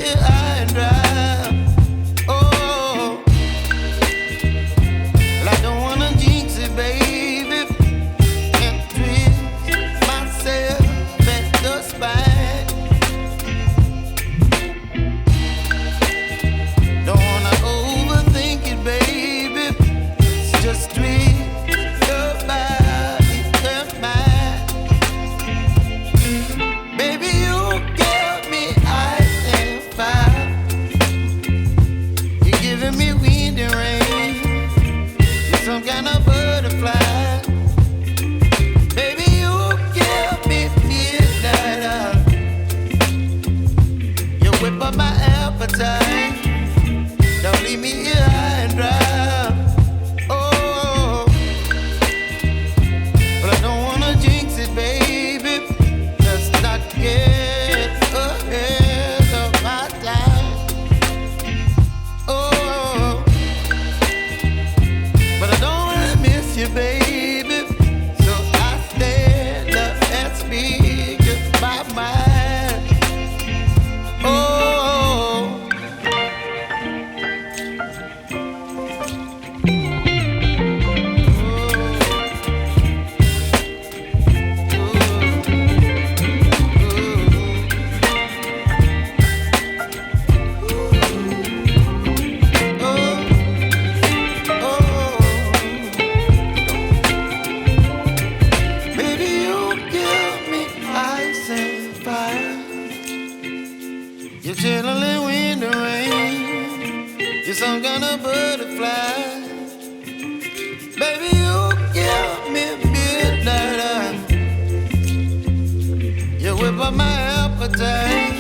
here high and dry. Oh, well, I don't wanna jinx it, baby, and twist myself at the spine. Don't wanna overthink it, baby. It's just twist your body and mine. Baby, you give me ice and fire. You're giving me wind and rain. You're some kind of butterfly. Baby, you give me midnight. You whip up my appetite. Don't leave me here high and dry. Oh, but I don't wanna jinx it, baby. Let's not get ahead of my time. Oh, but I don't wanna miss you, baby. So I stand up and speak my mind. Oh. Baby, you give me ice and fire. You're chilling wind and rain. You're some kind of butterfly. Baby, you give me midnight. You whip up my appetite.